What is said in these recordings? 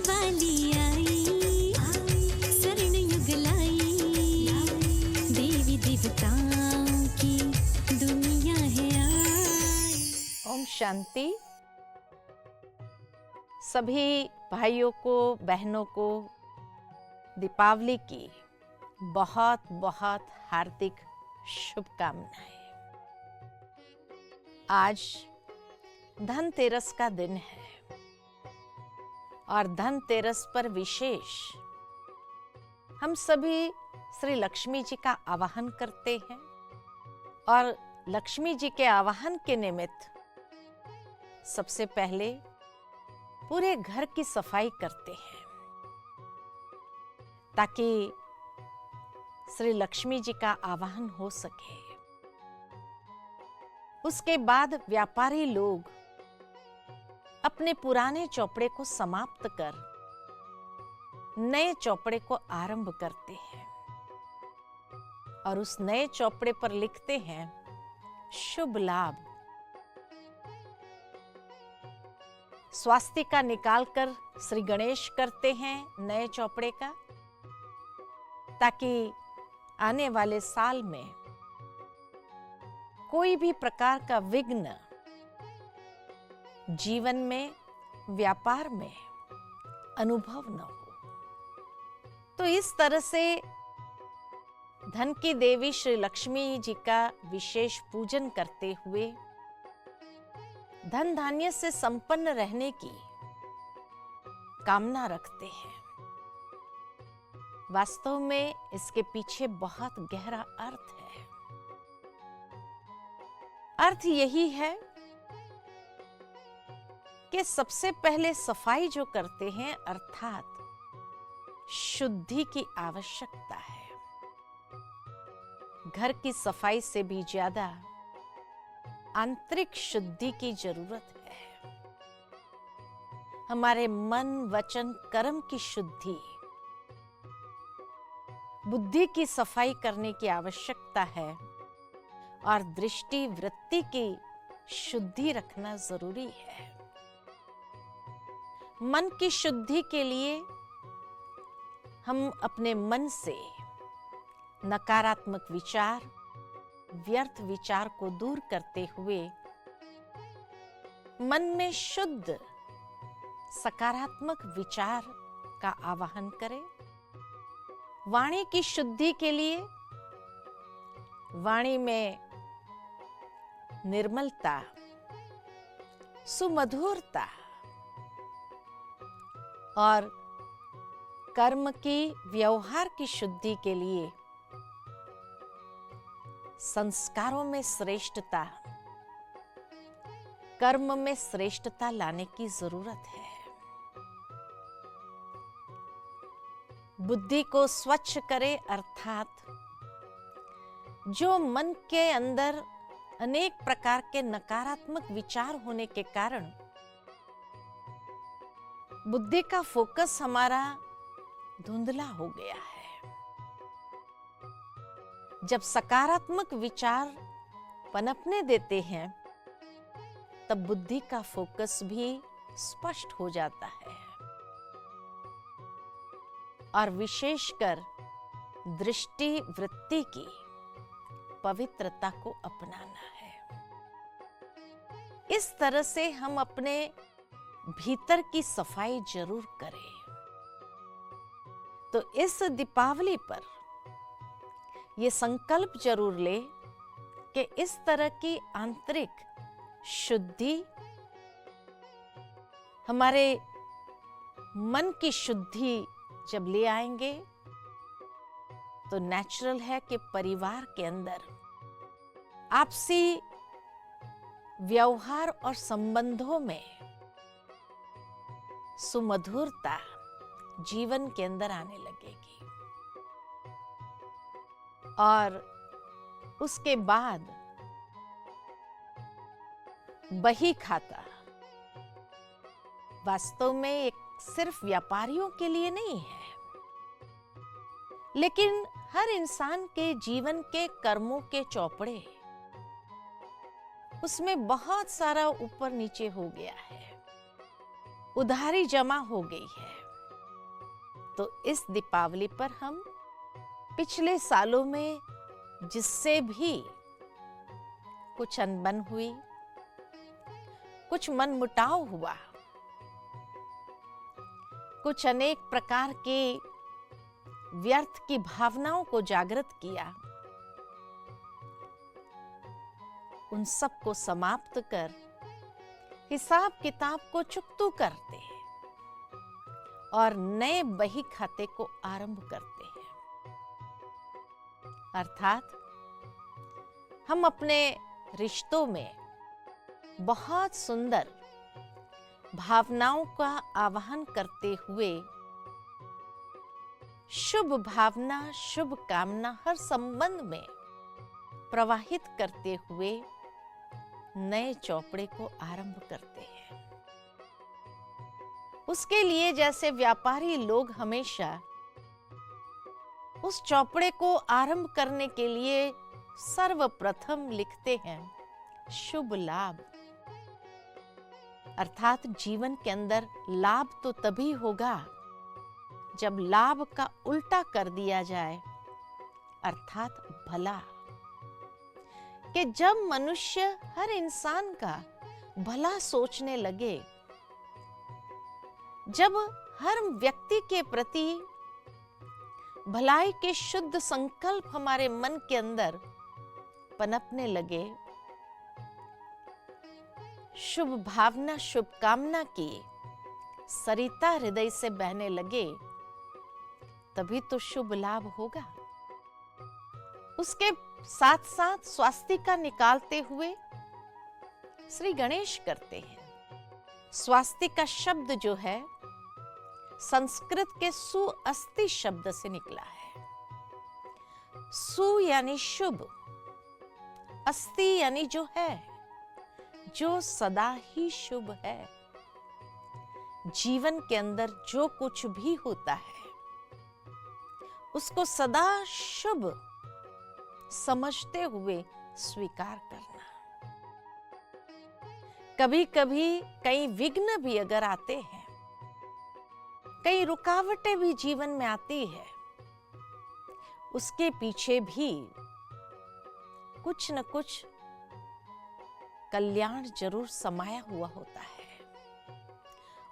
वाली आई, शरण युग लाई, देवी देवताओं की दुनिया है आई। ओम शांति। सभी भाइयों को बहनों को दीपावली की बहुत बहुत हार्दिक शुभकामनाएं। आज धनतेरस का दिन है और धनतेरस पर विशेष हम सभी श्री लक्ष्मी जी का आवाहन करते हैं और लक्ष्मी जी के आवाहन के निमित्त सबसे पहले पूरे घर की सफाई करते हैं ताकि श्री लक्ष्मी जी का आवाहन हो सके। उसके बाद व्यापारी लोग अपने पुराने चौपड़े को समाप्त कर नए चौपड़े को आरंभ करते हैं और उस नए चौपड़े पर लिखते हैं शुभ लाभ। स्वास्तिका निकालकर श्री गणेश करते हैं नए चौपड़े का, ताकि आने वाले साल में कोई भी प्रकार का विघ्न जीवन में, व्यापार में अनुभव न हो। तो इस तरह से धन की देवी श्री लक्ष्मी जी का विशेष पूजन करते हुए धन धान्य से संपन्न रहने की कामना रखते हैं। वास्तव में इसके पीछे बहुत गहरा अर्थ है। अर्थ यही है कि सबसे पहले सफाई जो करते हैं अर्थात शुद्धि की आवश्यकता है। घर की सफाई से भी ज्यादा आंतरिक शुद्धि की जरूरत है। हमारे मन, वचन, कर्म की शुद्धि, बुद्धि की सफाई करने की आवश्यकता है और दृष्टि, वृत्ति की शुद्धि रखना जरूरी है। मन की शुद्धि के लिए हम अपने मन से नकारात्मक विचार, व्यर्थ विचार को दूर करते हुए मन में शुद्ध सकारात्मक विचार का आवाहन करें। वाणी की शुद्धि के लिए वाणी में निर्मलता, सुमधुरता और कर्म की, व्यवहार की शुद्धि के लिए संस्कारों में श्रेष्ठता, कर्म में श्रेष्ठता लाने की जरूरत है। बुद्धि को स्वच्छ करे अर्थात जो मन के अंदर अनेक प्रकार के नकारात्मक विचार होने के कारण बुद्धि का फोकस हमारा धुंधला हो गया है। जब सकारात्मक विचार पनपने देते हैं तब बुद्धि का फोकस भी स्पष्ट हो जाता है और विशेषकर दृष्टि, वृत्ति की पवित्रता को अपनाना है। इस तरह से हम अपने भीतर की सफाई जरूर करें। तो इस दीपावली पर यह संकल्प जरूर ले कि इस तरह की आंतरिक शुद्धि, हमारे मन की शुद्धि जब ले आएंगे तो नेचुरल है कि परिवार के अंदर आपसी व्यवहार और संबंधों में सुमधुरता जीवन के अंदर आने लगेगी और उसके बाद बही खाता वास्तव में एक सिर्फ व्यापारियों के लिए नहीं है, लेकिन हर इंसान के जीवन के कर्मों के चौपड़े, उसमें बहुत सारा ऊपर नीचे हो गया है, उधारी जमा हो गई है। तो इस दीपावली पर हम पिछले सालों में जिससे भी कुछ अनबन हुई, कुछ मनमुटाव हुआ, कुछ अनेक प्रकार के व्यर्थ की भावनाओं को जागृत किया, उन सब को समाप्त कर हिसाब किताब को चुकतू करते हैं और नए बही खाते को आरंभ करते हैं। अर्थात हम अपने रिश्तों में बहुत सुंदर भावनाओं का आवाहन करते हुए शुभ भावना, शुभ कामना हर संबंध में प्रवाहित करते हुए नए चौपड़े को आरंभ करते हैं। उसके लिए जैसे व्यापारी लोग हमेशा उस चौपड़े को आरंभ करने के लिए सर्वप्रथम लिखते हैं शुभ लाभ। अर्थात जीवन के अंदर लाभ तो तभी होगा जब लाभ का उल्टा कर दिया जाए, अर्थात भला। कि जब मनुष्य हर इंसान का भला सोचने लगे, जब हर व्यक्ति के प्रति भलाई के शुद्ध संकल्प हमारे मन के अंदर पनपने लगे, शुभ भावना, शुभ कामना की सरिता हृदय से बहने लगे, तभी तो शुभ लाभ होगा। उसके साथ साथ स्वास्तिका निकालते हुए श्री गणेश करते हैं। स्वास्तिका शब्द जो है संस्कृत के सुअस्ति शब्द से निकला है। सु यानी शुभ, अस्ति यानी जो है, जो सदा ही शुभ है। जीवन के अंदर जो कुछ भी होता है उसको सदा शुभ समझते हुए स्वीकार करना। कभी कभी कई विघ्न भी अगर आते हैं, कई रुकावटें भी जीवन में आती है, उसके पीछे भी कुछ न कुछ कल्याण जरूर समाया हुआ होता है।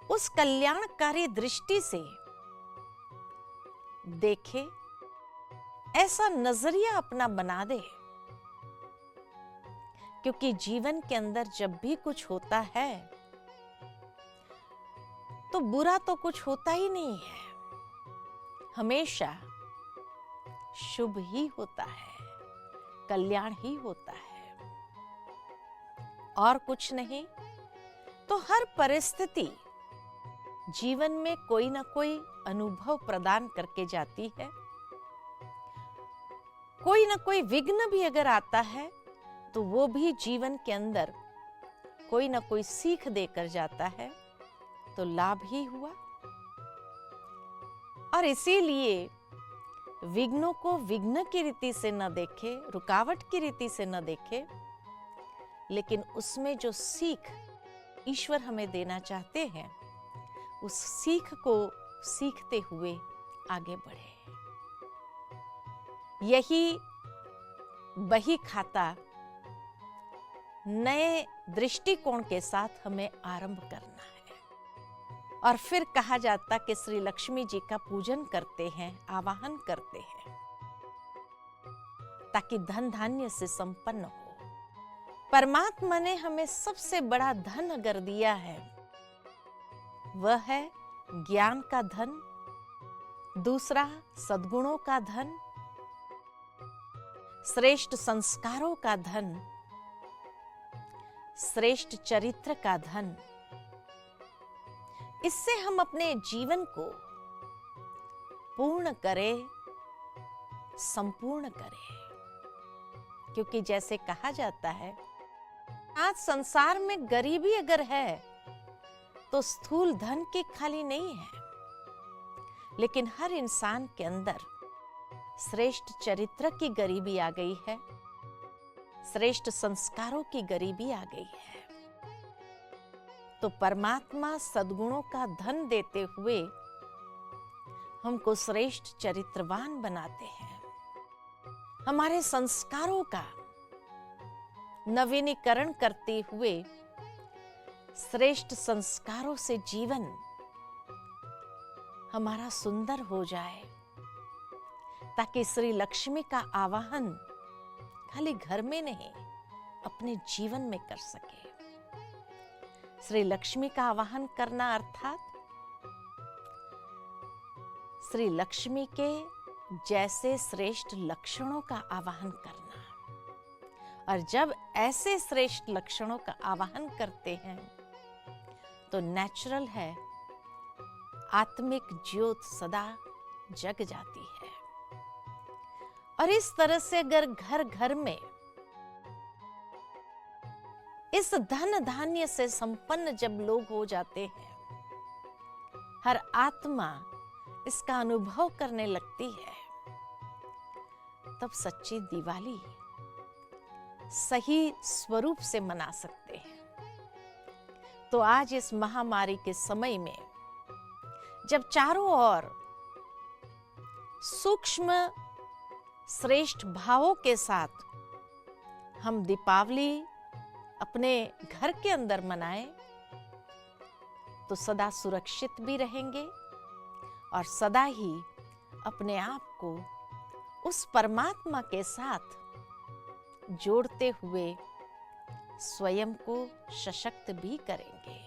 उस कल्याणकारी दृष्टि से देखे, ऐसा नजरिया अपना बना दे, क्योंकि जीवन के अंदर जब भी कुछ होता है तो बुरा तो कुछ होता ही नहीं है, हमेशा शुभ ही होता है, कल्याण ही होता है और कुछ नहीं। तो हर परिस्थिति जीवन में कोई ना कोई अनुभव प्रदान करके जाती है। कोई ना कोई विघ्न भी अगर आता है तो वो भी जीवन के अंदर कोई ना कोई सीख देकर जाता है, तो लाभ ही हुआ। और इसीलिए विघ्नों को विघ्न की रीति से न देखे, रुकावट की रीति से न देखे, लेकिन उसमें जो सीख ईश्वर हमें देना चाहते हैं, उस सीख को सीखते हुए आगे बढ़े। यही बही खाता नए दृष्टिकोण के साथ हमें आरंभ करना है। और फिर कहा जाता कि श्री लक्ष्मी जी का पूजन करते हैं, आवाहन करते हैं, ताकि धन धान्य से संपन्न हो। परमात्मा ने हमें सबसे बड़ा धन अगर दिया है, वह है ज्ञान का धन, दूसरा सद्गुणों का धन, श्रेष्ठ संस्कारों का धन, श्रेष्ठ चरित्र का धन। इससे हम अपने जीवन को पूर्ण करें, संपूर्ण करें। क्योंकि जैसे कहा जाता है, आज संसार में गरीबी अगर है तो स्थूल धन की खाली नहीं है, लेकिन हर इंसान के अंदर श्रेष्ठ चरित्र की गरीबी आ गई है, श्रेष्ठ संस्कारों की गरीबी आ गई है। तो परमात्मा सद्गुणों का धन देते हुए हमको श्रेष्ठ चरित्रवान बनाते हैं। हमारे संस्कारों का नवीनीकरण करते हुए श्रेष्ठ संस्कारों से जीवन हमारा सुंदर हो जाए, ताकि श्री लक्ष्मी का आवाहन खाली घर में नहीं, अपने जीवन में कर सके। श्री लक्ष्मी का आवाहन करना अर्थात श्री लक्ष्मी के जैसे श्रेष्ठ लक्षणों का आवाहन करना। और जब ऐसे श्रेष्ठ लक्षणों का आवाहन करते हैं तो नेचुरल है, आत्मिक ज्योत सदा जग जाती है। और इस तरह से अगर घर घर में इस धन धान्य से संपन्न जब लोग हो जाते हैं, हर आत्मा इसका अनुभव करने लगती है, तब सच्ची दिवाली सही स्वरूप से मना सकते हैं। तो आज इस महामारी के समय में जब चारों ओर सूक्ष्म श्रेष्ठ भावों के साथ हम दीपावली अपने घर के अंदर मनाएं, तो सदा सुरक्षित भी रहेंगे और सदा ही अपने आप को उस परमात्मा के साथ जोड़ते हुए स्वयं को सशक्त भी करेंगे।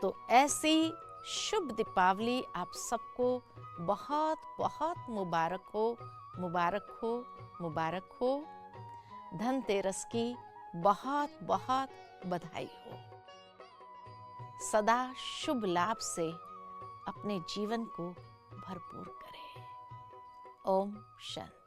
तो ऐसी शुभ दीपावली आप सबको बहुत बहुत मुबारक हो, मुबारक हो, मुबारक हो। धनतेरस की बहुत बहुत बधाई हो। सदा शुभ लाभ से अपने जीवन को भरपूर करें। ओम शांति।